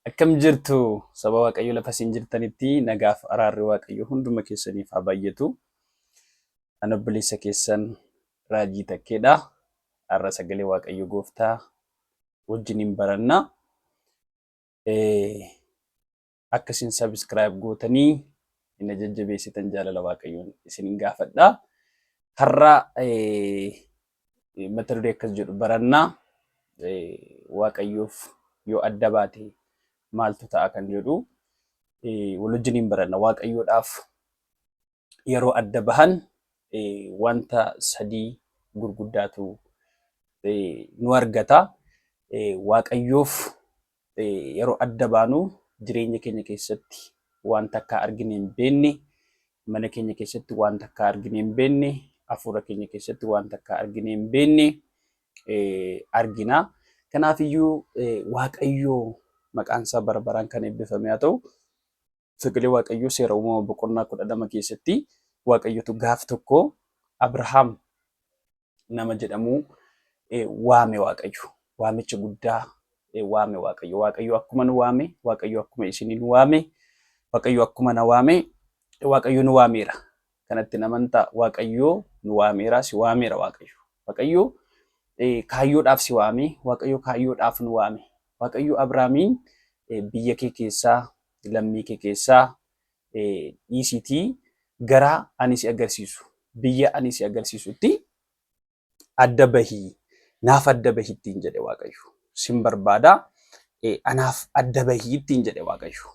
Akkam jirtu saba Waaqayyo lafa isin jirtanitti nagaaf araarri Waaqayyo hunduma keessaniif haa baay'atu. Ana obboleessa keessan Raajii Takkeedha. Har'a sagalee Waaqayyo Gooftaa wajjiniin baranna. Akka isin subscribe gootanii na jajjabeessitan jaalala Waaqayyoon isinin gaafadha. Har'a mata duree akkas jedhu barannaa Waaqayyoof yoo adda baate maaltu ta'a kan jedhu wal wajjiniin baranna. Waaqayyoodhaaf yeroo adda bahan wanta sadii gurguddaatu nu argata. Waaqayyoof yeroo adda baanu jireenya keenya keessatti wanta akka argine hin beekne, mana keenya keessatti wanta akka argine hin beekne, hafuura keenya keessatti wanta akka argine hin beekne argina. Kanaafiyyuu Waaqayyoo maqaan isaa bara baraan kan eebbifame haa ta'u. Sagalee Waaqayyoo seera uumama boqonnaa 12 keessatti Waaqayyotu gaaf tokko Abrahaam nama jedhamu waame. Waaqayyo waamicha guddaa waame. Waaqayyo akkuma nu waame, Waaqayyo akkuma isin nu waame, Waaqayyo akkuma na waame, Waaqayyo nu waameera. Kanatti namantaa Waaqayyo nu waameera, si waameera Waaqayyo kaayyoodhaaf si waame, Waaqayyo kaayyoodhaaf nu waame. Waaqayyo Abrahaamiin biyya kee keessaa, lammii kee keessaa dhiisitii gara ani si agarsiisu, biyya ani si agarsiisutti adda bahii, naaf adda bahii ittiin jedhe Waaqayyo. Sin barbaada, anaaf adda bahii ittiin jedhe Waaqayyo.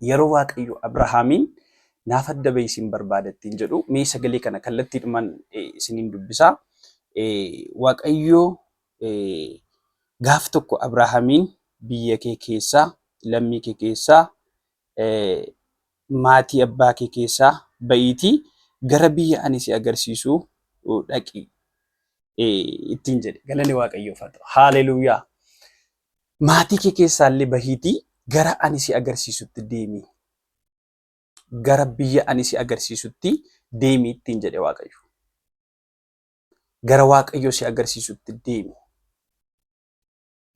Yeroo Waaqayyo Abrahaamiin naaf adda bahii sin barbaada ittiin jedhu, mee sagalee kana kallattiidhumaan isiniin dubbisaa. Waaqayyo gaaf tokko Abrahaamiin biyya kee keessaa, lammii kee keessaa, maatii abbaa kee keessaa ba'iitii gara biyya ani si agarsiisu dhaqi ittiin jedhe. Galanni Waaqayyoof haa ta'u. Haaleluyyaa. Maatii kee keessaallee bahiitii gara ani si agarsiisutti deemi. Gara biyya ani si agarsiisutti deemi ittiin jedhe Waaqayyo. Gara Waaqayyo si agarsiisutti deemi.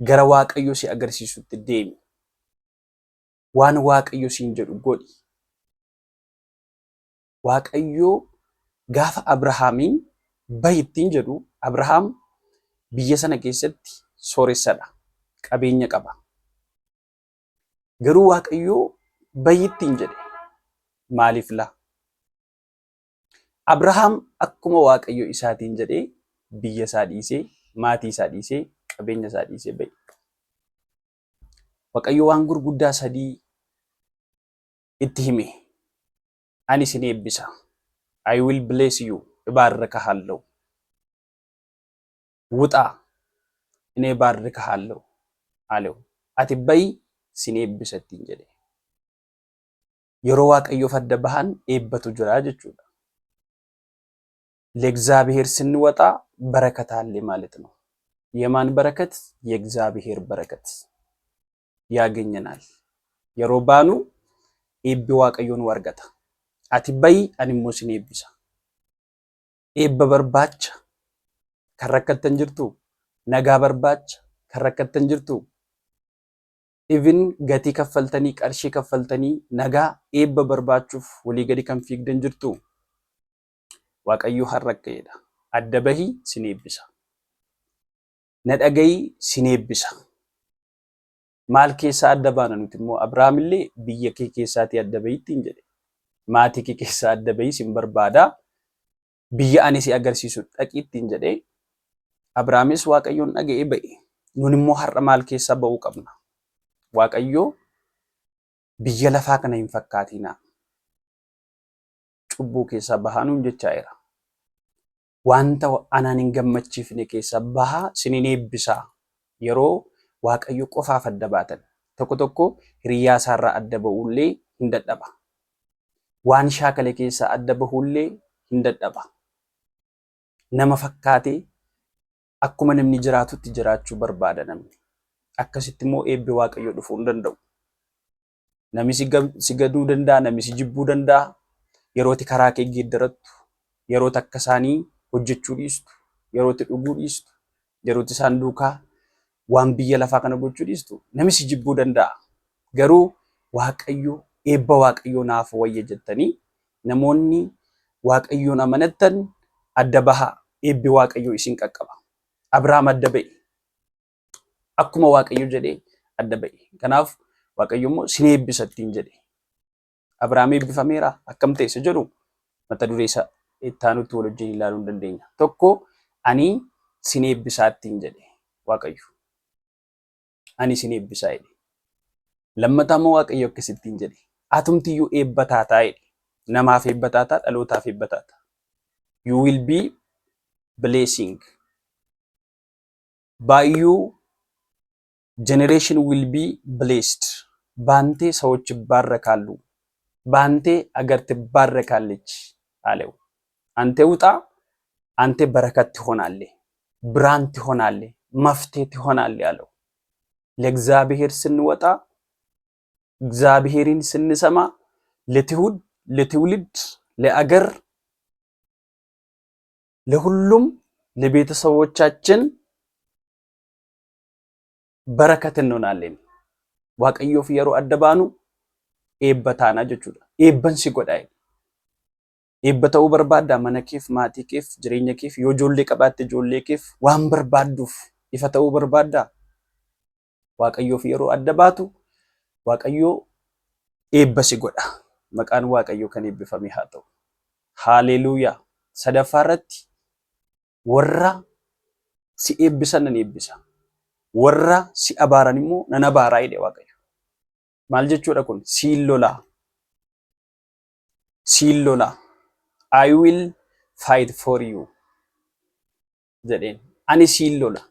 Gara Waaqayyo si agarsiisutti deemi. Waan Waaqayyo siin jedhu godhi. Waaqayyo gaafa Abrahaamiin bahi ittiin jedhu, Abrahaam biyya sana keessatti sooressadha, qabeenya qaba. Garuu Waaqayyo bahi ittiin jedhe maaliif laa? Abrahaam akkuma Waaqayyo isaatiin jedhee biyya isaa dhiisee, maatii isaa dhiisee, qabeenya isaa dhiisee bahe. Waaqayyo waan gurguddaa sadii itti hime. Ani sin eebbisa. I will bless you. እባርክሃለሁ። ውጣ እኔ እባርክሃለሁ አለው። ati bahi sin eebbisa ittiin jedhe. Yeroo Waaqayyoof adda bahan eebbatu jira jechuudha. ለእግዚአብሔር ስንወጣ በረከት አለ ማለት ነው። የማን በረከት? የእግዚአብሔር በረከት ያገኘናል። yeroo baanu eebbi Waaqayyoo nu argata. Ati bahi ani immoo sin eebbisa. Eebba barbaacha kan rakkattan jirtu, nagaa barbaacha kan rakkattan jirtu, even gatii kaffaltanii, qarshii kaffaltanii nagaa eebba barbaachuuf walii gadi kan fiigdan jirtu, Waaqayyo har'a ka'eedha. Adda bahii sin eebbisa. Na dhagahi sin eebbisa. Maal keessaa adda baana nuti immoo? Abrahaamillee biyya kee keessaatii adda bahii ittiin jedhe. Maatii kee keessaa adda bahii sin barbaada. Biyya ani si agarsiisu dhaqi ittiin jedhe. Abrahaamis Waaqayyoon dhaga'ee ba'e. Nun immoo har'a maal keessaa ba'uu qabna? Waaqayyo biyya lafaa kana hin fakkaatinaa. Cubbuu keessaa bahaa nuun jechaa jira. Wanta anaan hin gammachiifne keessaa bahaa sinin eebbisaa. Yeroo Waaqayyo qofaaf adda baatan, tokko tokko hiriyaa isaarraa adda ba'uullee hin dadhaba. Waan shaakale keessaa adda bahuullee hin dadhaba. Nama fakkaatee akkuma namni jiraatutti jiraachuu barbaada namni. Akkasitti immoo eebbi Waaqayyo dhufuu hin danda'u. Namni si gaduu danda'a, namni si jibbuu danda'a. Yerooti karaa kee geeddarattu, yerooti akka isaanii hojjechuu dhiistu, yerooti dhuguu dhiistu, yerooti isaan duukaa waan biyya lafaa kana gochuu dhiistu namni si jibbuu danda'a. Garuu Waaqayyo eebba Waaqayyoo naaf wayya jettanii namoonni Waaqayyoon amanattan adda bahaa. Eebbi Waaqayyoo isin qaqqaba. Abrahaam adda ba'e. Akkuma Waaqayyo jedhee adda ba'e. Kanaaf Waaqayyo immoo sin eebbisa ittiin jedhe. Abrahaam eebbifameera akkam ta'e isa jedhu mata duree isaa itti aanutti wal wajjin ilaaluu hin dandeenya. Tokko ani sin eebbisaa ittiin jedhe Waaqayyo. Ani sin eebbisaa jedhe. Lammataa immoo Waaqayyo akkasittiin jedhe. Atumtiyyuu eebba taataa jedhe. Namaaf eebba taataa, dhalootaaf eebba taataa. You will be blessing. By you generation will be blessed. ባንቴ ሰዎች ይባረካሉ። ባንቴ አገር ትባረካለች አለው። አንተ ውጣ፣ አንተ በረከት ትሆናለህ፣ ብርሃን ትሆናለህ፣ መፍትሄ ትሆናለህ አለው። ለእግዚአብሔር ስንወጣ እግዚአብሔርን ስንሰማ ለትውልድ፣ ለአገር፣ ለሁሉም ለቤተሰቦቻችን በረከት እንሆናለን። Waaqayyoof yeroo adda baanu eebba taanaa jechuudha. Eebban si godha. Eebba ta'uu barbaadda mana keef, maatii keef, jireenya keef, yoo ijoollee qabaatte ijoollee keef waan barbaadduuf ifa ta'uu barbaadda. Waaqayyoof yeroo adda baatu Waaqayyoo eebba si godha. Maqaan Waaqayyoo kan eebbifame haa ta'u. Haalleluuyaa. Sadaffaa irratti warra si eebbisan nan eebbisa. Warra si abaaran immoo nan abaaraa jedhe Waaqayyo. Maal jechuudha kun? Siin lolaa. Siin lolaa. I will fight for you jedheen. Ani siin lola.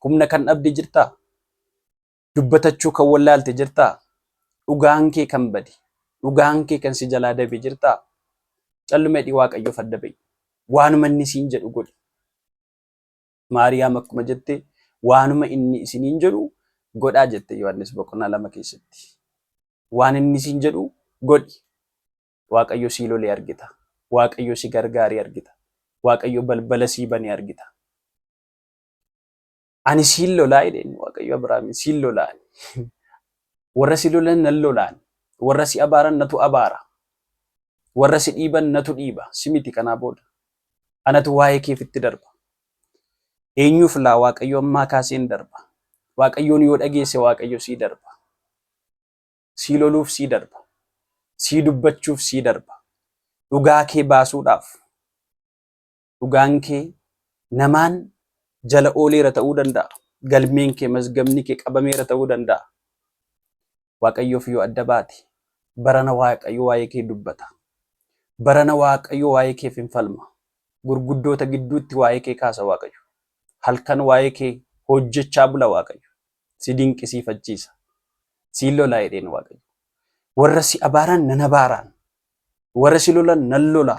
Humna kan dhabde jirtaa? Dubbatachuu kan wallaalte jirtaa? Dhugaan kee kan bade, dhugaan kee kan si jalaa dabe jirtaa? Callumedhi Waaqayyoof adda ba'i. Waanuma inni siin jedhu godhi. Maariyaam akkuma jette waanuma inni isiniin jedhu godhaa jette Yohaannis boqonnaa 2 keessatti. Waan inni siin jedhu godhi. Waaqayyo si lolee argita. Waaqayyo si gargaaree argita. Waaqayyo balbala si banee argita. Ani siin lolaa jedheen Waaqayyo Abrahaamiin siin lolaa. Warra si lolan nan lolaan. Warra si abaaran natu abaara. Warra si dhiiban natu dhiiba. Si miti kanaa booda. Anatu waa'ee keefitti darba. Eenyuuf laa Waaqayyo ammaa kaaseen darba. Waaqayyoon yoo dhageesse Waaqayyo sii darba. Sii loluuf sii darba. Sii dubbachuuf sii darba. Dhugaa kee baasuudhaaf. Dhugaan kee namaan jala ooleera ta'uu danda'a. Galmeen kee mazgabni kee qabameera ta'uu danda'a. Waaqayyoof yoo adda baate barana Waaqayyo waa'ee kee dubbata. Barana Waaqayyo waa'ee keef hin falma. Gurguddoota gidduutti waa'ee kee kaasa Waaqayyo. Halkan waa'ee kee hojjechaa bula Waaqayyo. Si dinqisiifachiisa. Si lolaa jedheen Waaqayyo. Warra si abaaran nan abaaraan. Warra si lolan nan lola.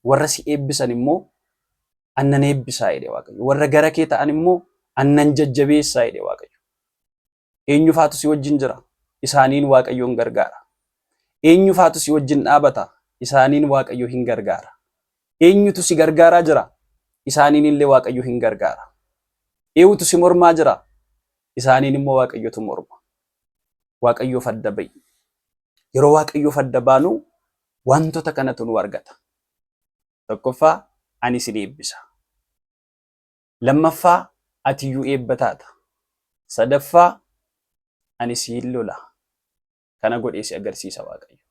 Warra si eebbisan immoo annan eebbisaa jedhe Waaqayyo. Warra gara kee ta'an immoo annan jajjabeessaa jedhe Waaqayyo. Eenyufaatu si wajjin jira? Isaaniin Waaqayyoon gargaara. Eenyufaatu si wajjin dhaabata? Isaaniin Waaqayyo hin gargaara. Eenyutu si gargaaraa jira? Isaaniin illee Waaqayyo hin gargaara. Eenyutu si mormaa jira? Isaaniin immoo Waaqayyotu morma. Waaqayyoof adda ba'i. Yeroo Waaqayyoof adda baanu wantoota kanatu nu argata. Tokkoffaa ani si eebbisa. Lammaffaa atiyyuu eebba taata. Sadaffaa ani siin lola. Kana godhee si agarsiisa Waaqayyo.